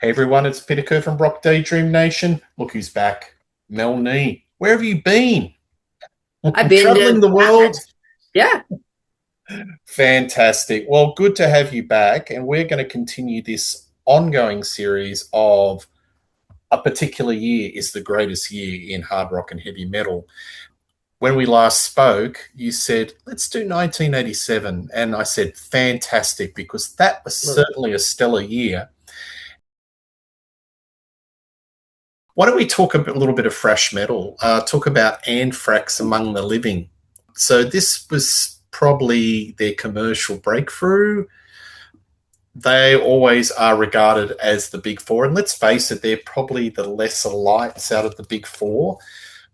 Hey everyone, it's Peter Kerr from Rock Daydream Nation. Look who's back. Mel Nee. Where have you been? I've been Traveling to the world? Athens. Yeah, Fantastic. Well, good to have you back. And we're going to continue this ongoing series of a particular year is the greatest year in hard rock and heavy metal. When we last spoke, you said, let's do 1987. And I said, fantastic, because that was absolutely. certainly a stellar year. Why don't we talk a little bit of thrash metal? Talk about Anthrax Among the Living. So this was probably their commercial breakthrough. They always are regarded as the big four, and let's face it, they're probably the lesser lights out of the big four.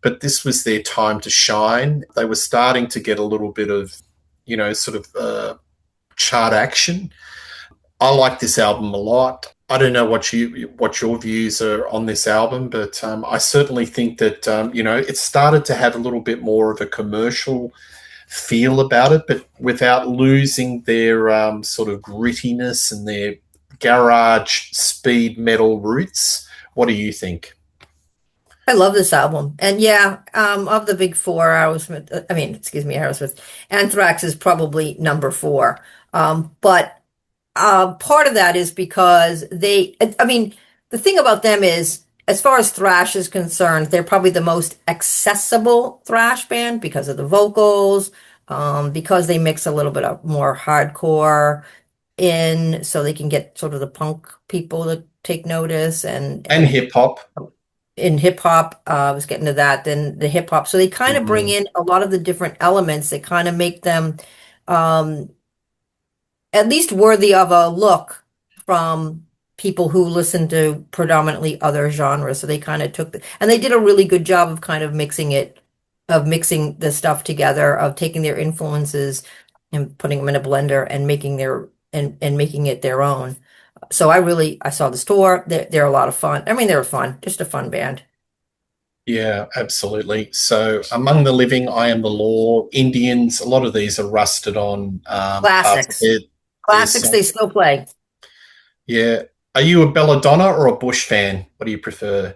But this was their time to shine. They were starting to get a little bit of, sort of chart action. I like this album a lot. I don't know what your views are on this album, but I certainly think that it started to have a little bit more of a commercial feel about it, but without losing their sort of grittiness and their garage speed metal roots. What do you think? I love this album. And yeah, of the big four, excuse me, Aerosmith, Anthrax is probably number four. But part of that is because the thing about them is, as far as thrash is concerned, they're probably the most accessible thrash band because of the vocals, because they mix a little bit of more hardcore in, so they can get sort of the punk people to take notice And and hip hop. in hip hop, I was getting to that, then the hip hop. So they kind of bring Mm-hmm. in a lot of the different elements that kind of make them um, at least worthy of a look from people who listen to predominantly other genres. So they kind of and they did a really good job of kind of mixing the stuff together, of taking their influences and putting them in a blender and and making it their own. So I saw this tour. They're a lot of fun. I mean, they're fun, just a fun band. Yeah, absolutely. So, Among the Living, I Am the Law, Indians, a lot of these are rusted on parts of Classics. their Classics song. they still play. Yeah. Are you a Belladonna or a Bush fan? What do you prefer?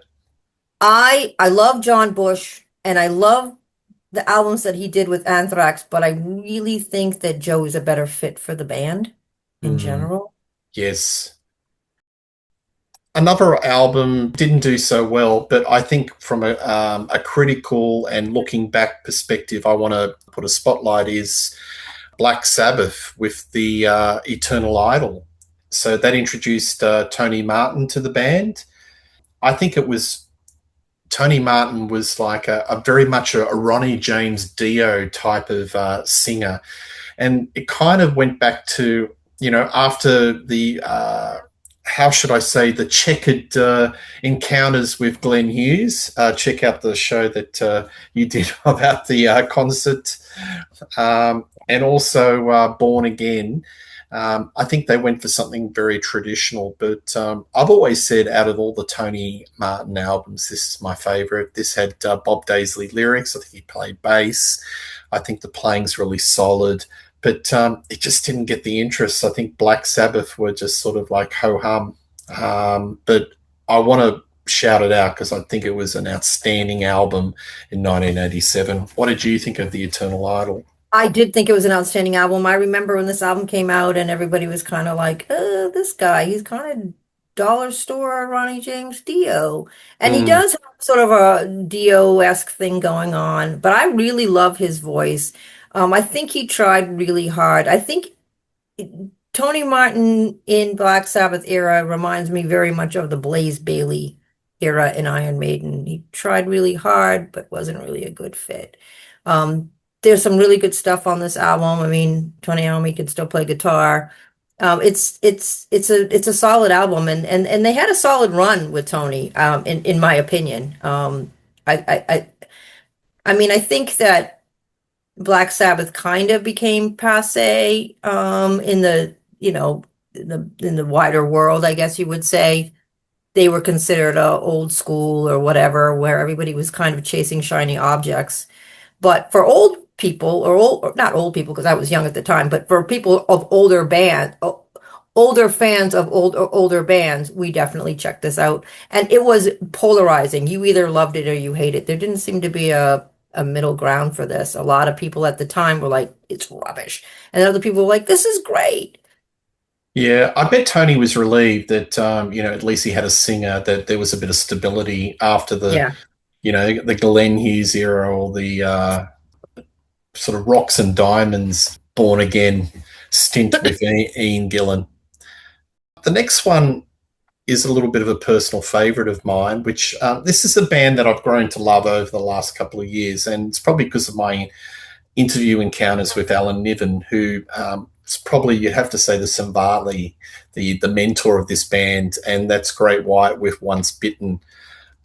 I love John Bush and I love the albums that he did with Anthrax, but I really think that Joe is a better fit for the band in Mm, general. yes. Another album didn't do so well, but I think from a critical and looking back perspective, I want to put a spotlight is Black Sabbath with the Eternal Idol. So that introduced Tony Martin to the band. I think it was Tony Martin was like a very much a Ronnie James Dio type of singer, and it kind of went back to after the how should I say the checkered encounters with Glenn Hughes. Check out the show that you did about the concert, and also Born Again. I think they went for something very traditional, but I've always said out of all the Tony Martin albums, this is my favorite. This had Bob Daisley lyrics. I think he played bass. I think the playing's really solid, but it just didn't get the interest. I think Black Sabbath were just sort of like ho hum. But I want to shout it out because I think it was an outstanding album in 1987. What did you think of the Eternal Idol? I did think it was an outstanding album. I remember when this album came out and everybody was kind of like, this guy, he's kind of dollar store Ronnie James Dio. And he Mm, does have sort of a Dio-esque thing going on, but I really love his voice. I think he tried really hard. I think Tony Martin in Black Sabbath era reminds me very much of the Blaze Bailey era in Iron Maiden. He tried really hard, but wasn't really a good fit. Um, there's some really good stuff on this album. I mean, Tony Iommi can still play guitar. It's a solid album, and they had a solid run with Tony, in my opinion. I, I I I mean, I think that Black Sabbath kind of became passe in the in the wider world, I guess you would say. They were considered old school or whatever, where everybody was kind of chasing shiny objects. But for old people, or not old people because I was young at the time, but for people of older fans of older bands, we definitely checked this out. And it was polarizing. You either loved it or you hate it. There didn't seem to be a middle ground for this. A lot of people at the time were like, it's rubbish. And other people were like, this is great. Yeah, I bet Tony was relieved that at least he had a singer, that there was a bit of stability after Yeah. the Glenn Hughes era, or the sort of Rocks and Diamonds Born Again stint with Ian Gillan. The next one is a little bit of a personal favourite of mine, which this is a band that I've grown to love over the last couple of years, and it's probably because of my interview encounters with Alan Niven, who it's probably, you'd have to say, the Samvali, the mentor of this band, and that's Great White with Once Bitten.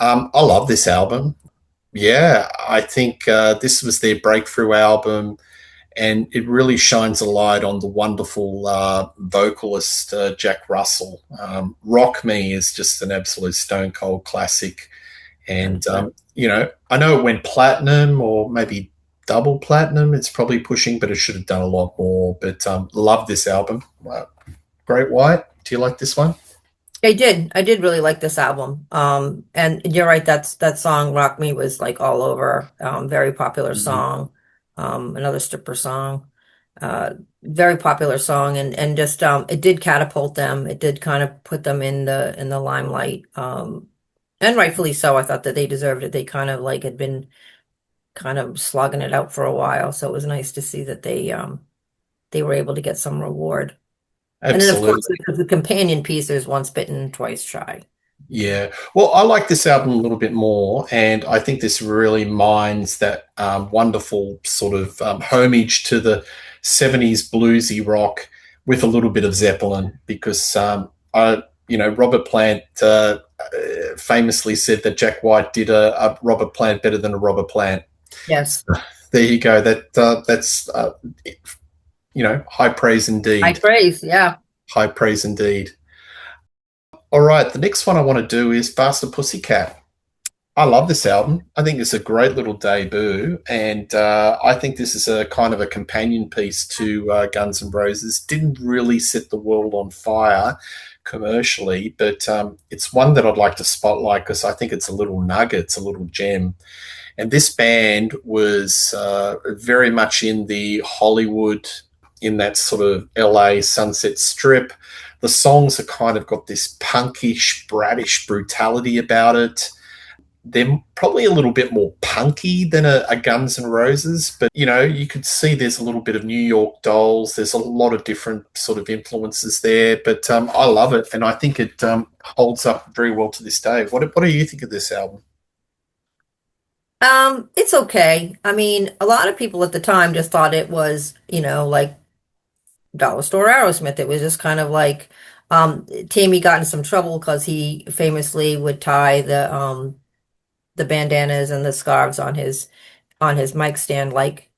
I love this album. Yeah, I think this was their breakthrough album, and it really shines a light on the wonderful vocalist Jack Russell. Rock Me is just an absolute stone cold classic, and I know it went platinum, or maybe double platinum. It's probably pushing, but it should have done a lot more. But love this album. Great White. Do you like this one? I did. I did really like this album. And you're right, that song Rock Me was like all over. Very popular Mhm. song. Another stripper song. Very popular song and just it did catapult them. It did kind of put them in the limelight. And rightfully so. I thought that they deserved it. They kind of like had been kind of slogging it out for a while, so it was nice to see that they were able to get some reward. And then, of course, Absolutely. the companion piece is Once Bitten, Twice Shy. Yeah. Well, I like this album a little bit more, and I think this really mines that wonderful sort of homage to the 70s bluesy rock with a little bit of Zeppelin, because Robert Plant famously said that Jack White did a Robert Plant better than a Robert Plant. Yes. There you go. That's high praise High indeed. praise. Yeah. High praise indeed. All right, the next one I want to do is Faster Pussycat. I love this album. I think it's a great little debut, and I think this is a kind of a companion piece to Guns N' Roses. Didn't really set the world on fire commercially, but it's one that I'd like to spotlight because I think it's a little nugget, it's a little gem. And this band was very much in the Hollywood, in that sort of LA Sunset Strip. The songs are kind of got this punkish, bratish brutality about it. They're probably a little bit more punky than a Guns N' Roses, but you could see there's a little bit of New York Dolls. There's a lot of different sort of influences there, but I love it, and I think it holds up very well to this day. What do you think of this album? It's okay. I mean, a lot of people at the time just thought it was, like Dollar Store Aerosmith. It was just kind of like Tammy got in some trouble because he famously would tie the bandanas and the scarves on his mic stand like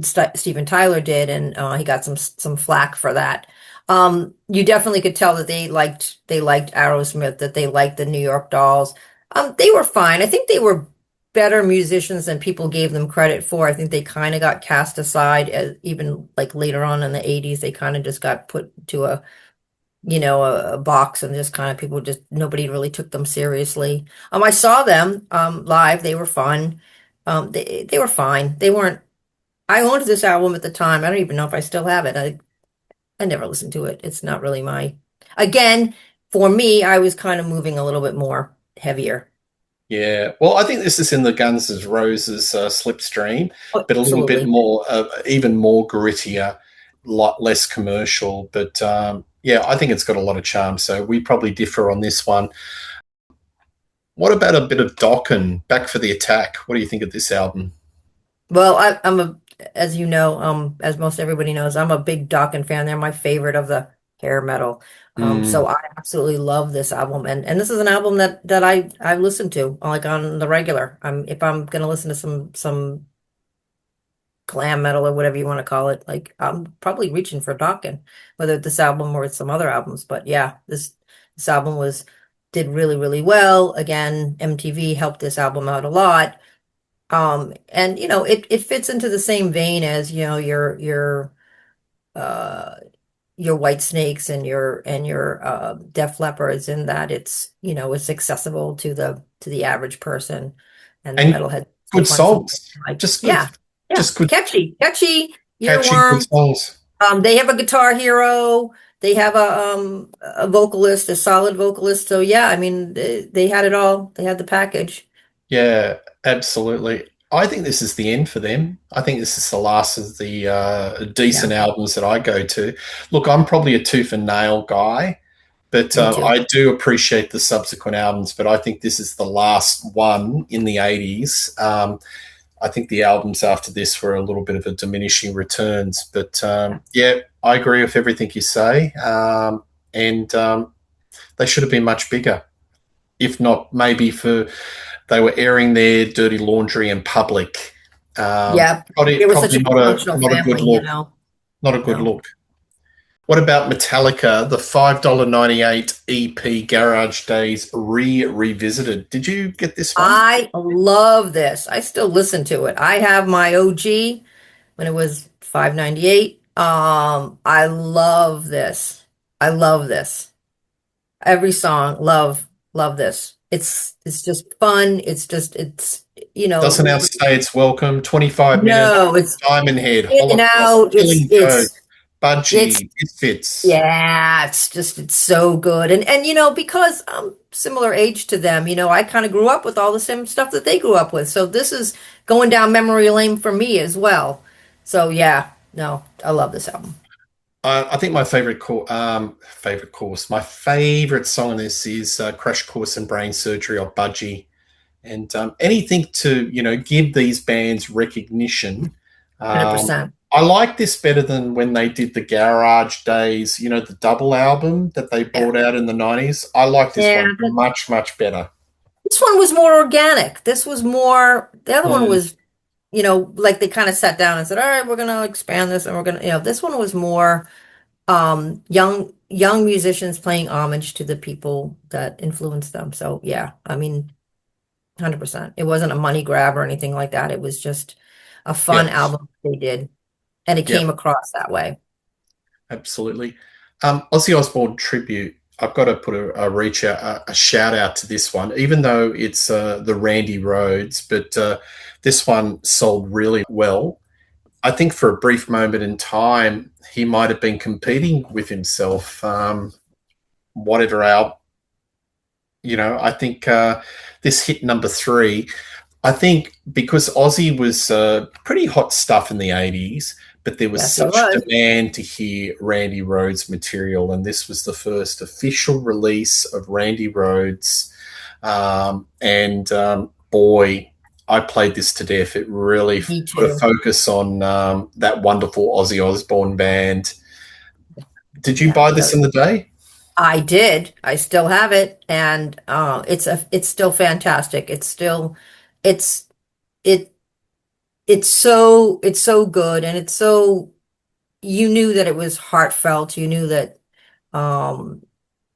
Steven Tyler did, and he got some flack for that. You definitely could tell that they liked Aerosmith, that they liked the New York Dolls. They were fine. I think they were better musicians than people gave them credit for. I think they kind of got cast aside as even like later on in the 80s. They kind of just got put to a box and just kind of people just nobody really took them seriously. I saw them live. They were fun. They were fine. They weren't. I owned this album at the time. I don't even know if I still have it. I never listened to it. It's not really my. Again, for me, I was kind of moving a little bit more heavier. Yeah, well, I think this is in the Guns N' Roses slipstream, Oh, but a little bit absolutely. more, even more grittier, lot less commercial. But yeah, I think it's got a lot of charm. So we probably differ on this one. What about a bit of Dokken, Back for the Attack? What do you think of this album? Well, I'm as you know, as most everybody knows, I'm a big Dokken fan. They're my favorite of the hair metal. So Mm, I absolutely love this album, and this is an album that I listen to like on the regular. If I'm gonna listen to some glam metal or whatever you want to call it, like I'm probably reaching for Dokken, whether it's this album or it's some other albums. But yeah, this album was did really really well. Again, MTV helped this album out a lot. And it fits into the same vein as, your uh your White Snakes and your Def Leppards, in that it's, it's accessible to the average person, and the And metalhead still good find something songs. like, Just good, yeah, yeah, just good, catchy catchy, good earworm. songs. They have a guitar hero. They have a vocalist, a solid vocalist. So yeah, I mean, they had it all. They had the package. Yeah, absolutely. I think this is the end for them. I think this is the last of the decent Yeah, albums that I go to. Look, I'm probably a tooth and nail guy, but me too. I do appreciate the subsequent albums. But I think this is the last one in the 80s. I think the albums after this were a little bit of a diminishing returns. But yeah, I agree with everything you say. And they should have been much bigger. If not, maybe for they were airing their dirty laundry in public. Yeah, Probably, they were such probably a dysfunctional not a good family, look. Not a good No. look. What about Metallica, the $5.98 EP Garage Days revisited? Did you get this one? I love this. I still listen to it. I have my OG when it was 5.98. I love this. I love this. Every song, love this. It's just fun. It's Doesn't outstay its welcome. 25 minutes. no, it's Diamond Head, in and Holocaust, out. Killing Joke, It's Budgie, Misfits. Yeah, it's so good. And because I'm similar age to them, I kind of grew up with all the same stuff that they grew up with. So this is going down memory lane for me as well. So yeah, no, I love this album. I think my favorite course, my favorite song on this is Crash Course in Brain Surgery or Budgie. And anything to, give these bands recognition. Um, 100%. I like this better than when they did the Garage Days, the double album that they Yeah. brought out in the 90s. I like this Yeah, one much, much better. this one was more organic. This was more, the other one Mm, was, like they kind of sat down and said, all right, we're going to expand this and we're going to, this one was more young musicians playing homage to the people that influenced them. So yeah, I mean, 100%. It wasn't a money grab or anything like that. It was just a fun yep, album they did, and it came yep, across that way. absolutely. Ozzy Osbourne tribute. I've got to put a shout out to this one, even though it's the Randy Rhoads, but this one sold really well. I think for a brief moment in time, he might have been competing with himself. Whatever album, I think this hit number three. I think because Ozzy was pretty hot stuff in the 80s, but there was Yes, he such was. demand to hear Randy Rhoads material, and this was the first official release of Randy Rhoads. And boy, I played this to death. It really Me put a too. focus on that wonderful Ozzy Osbourne band. Did you Yeah, buy this in the day? I did. I still have it, and it's still fantastic. It's it it's so good, and it's so, you knew that it was heartfelt. You knew that, um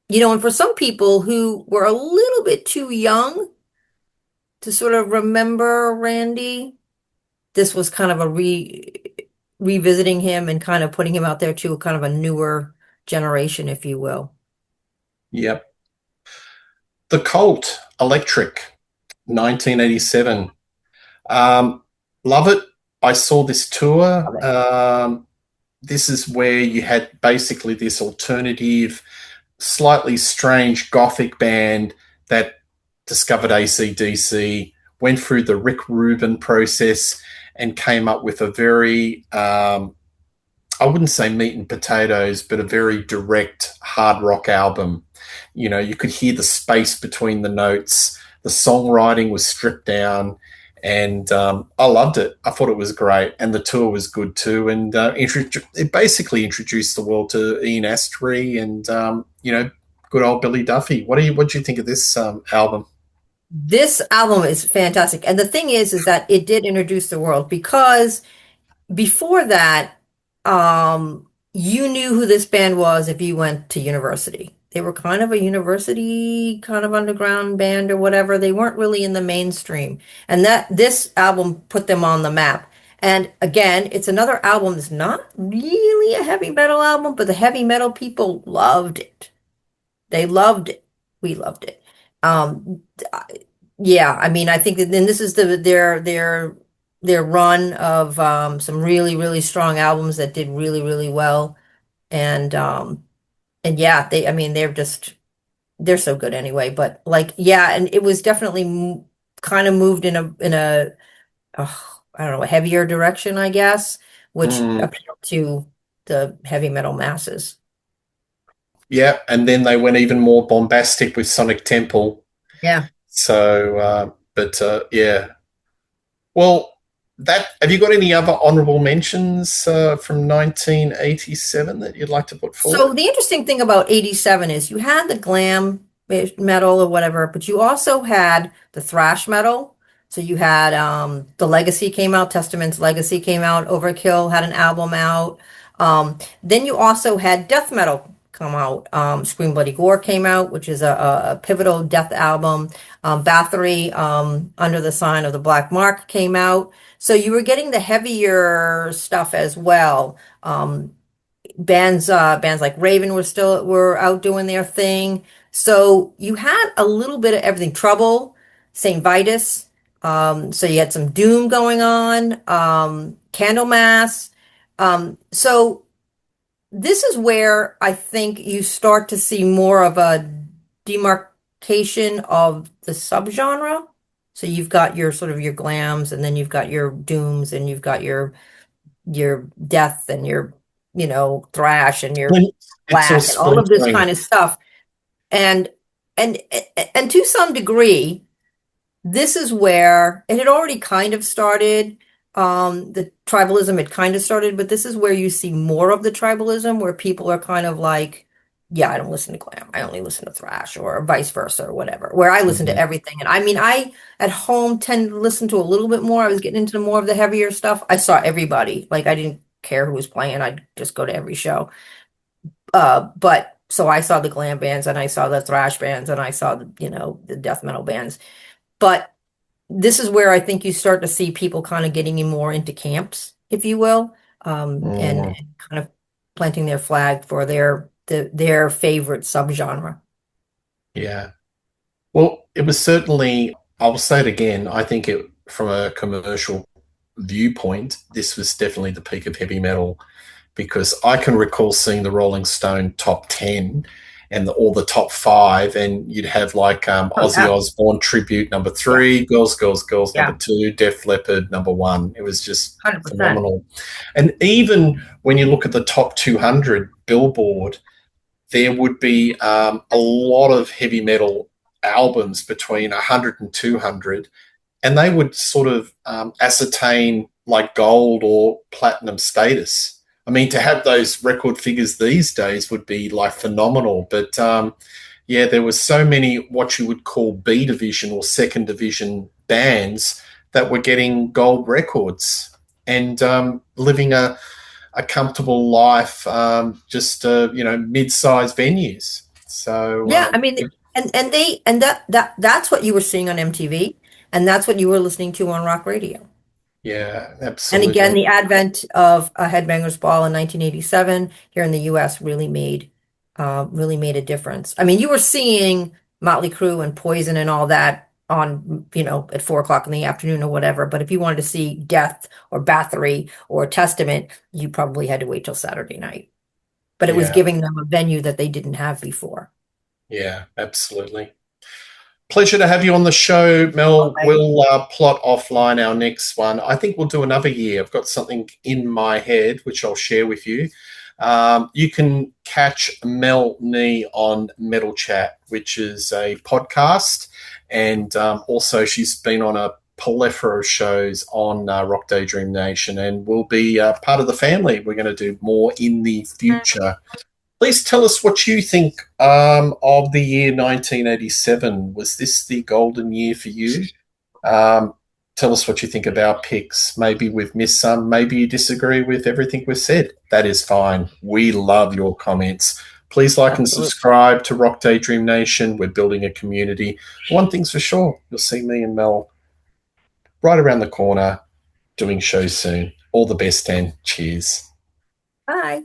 and for some people who were a little bit too young to sort of remember Randy, this was kind of a revisiting him and kind of putting him out there to kind of a newer generation, if you will. Yep. The Cult, Electric, 1987. Love it. I saw this tour. Love it. This is where you had basically this alternative, slightly strange gothic band that discovered AC/DC, went through the Rick Rubin process, and came up with a very, I wouldn't say meat and potatoes, but a very direct hard rock album. You could hear the space between the notes. The songwriting was stripped down, and I loved it. I thought it was great, and the tour was good too. And it basically introduced the world to Ian Astbury and good old Billy Duffy. What do you think of this album? This album is fantastic. And the thing is that it did introduce the world, because before that, you knew who this band was if you went to university. They were kind of a university, kind of underground band or whatever. They weren't really in the mainstream. And that this album put them on the map. And again, it's another album that's not really a heavy metal album, but the heavy metal people loved it. They loved it. We loved it. Um, yeah, I mean, I think that then this is their run of some really really strong albums that did really really well, and yeah, they I mean they're so good anyway. But like yeah, and it was definitely kind of moved in a I don't know, a heavier direction, I guess, which Mm, appealed to the heavy metal masses. yeah, and then they went even more bombastic with Sonic Temple. Yeah. So, but yeah. Well, that have you got any other honourable mentions from 1987 that you'd like to put So forward? the interesting thing about 87 is you had the glam metal or whatever, but you also had the thrash metal. So you had the Legacy came out, Testament's Legacy came out, Overkill had an album out. Then you also had death metal come out. Scream Bloody Gore came out, which is a pivotal death album. Bathory, Under the Sign of the Black Mark came out. So you were getting the heavier stuff as well. Bands like Raven were out doing their thing. So you had a little bit of everything. Trouble, Saint Vitus. So you had some Doom going on, Candlemass. So this is where I think you start to see more of a demarcation of the subgenre. So you've got your sort of your glams, and then you've got your dooms, and you've got your death and your thrash and your It's all black and all of this splintering. kind of stuff. And and and to some degree, this is where it had already kind of started. The tribalism had kind of started, but this is where you see more of the tribalism, where people are kind of like, yeah, I don't listen to glam. I only listen to thrash, or vice versa, or whatever. Where I listen to Mhm. everything. And I mean, I at home tend to listen to a little bit more. I was getting into more of the heavier stuff. I saw everybody. Like I didn't care who was playing. I'd just go to every show. But so I saw the glam bands, and I saw the thrash bands, and I saw the death metal bands. But this is where I think you start to see people kind of getting more into camps, if you will, Mm, and kind of planting their flag for their favorite subgenre. yeah. Well, it was certainly, I'll say it again, I think it, from a commercial viewpoint, this was definitely the peak of heavy metal because I can recall seeing the Rolling Stone top 10 and all the top five, and you'd have like Oh Ozzy yeah, Osbourne tribute number yeah, three, Girls, Girls, Girls number yeah, two, Def Leppard number one. It was just 100%. phenomenal. And even when you look at the top 200 Billboard, there would be a lot of heavy metal albums between 100 and 200, and they would sort of ascertain like gold or platinum status. I mean, to have those record figures these days would be like phenomenal. But yeah, there was so many what you would call B division or second division bands that were getting gold records and living a comfortable life, just mid-sized venues. So Yeah, I mean, and that's what you were seeing on MTV, and that's what you were listening to on rock radio. yeah, And again, absolutely. the advent of a Headbangers Ball in 1987 here in the U.S. really made a difference. I mean, you were seeing Motley Crue and Poison and all that on, at 4 o'clock in the afternoon or whatever. But if you wanted to see Death or Bathory or Testament, you probably had to wait till Saturday night. But it was Yeah, giving them a venue that they didn't have before. yeah, absolutely. Pleasure to have you on the show, Mel. Right. We'll plot offline our next one. I think we'll do another year. I've got something in my head which I'll share with you. You can catch Mel Nee on Metal Chat, which is a podcast, and also she's been on a plethora of shows on Rock Daydream Nation, and will be part of the family. We're going to do more in the future. Please tell us what you think of the year 1987. Was this the golden year for you? Um, Tell us what you think of our picks. Maybe we've missed some. Maybe you disagree with everything we've said. That is fine. We love your comments. Please like and Absolutely. subscribe to Rock Daydream Nation. We're building a community. One thing's for sure, you'll see me and Mel right around the corner doing shows soon. All the best and cheers. Bye.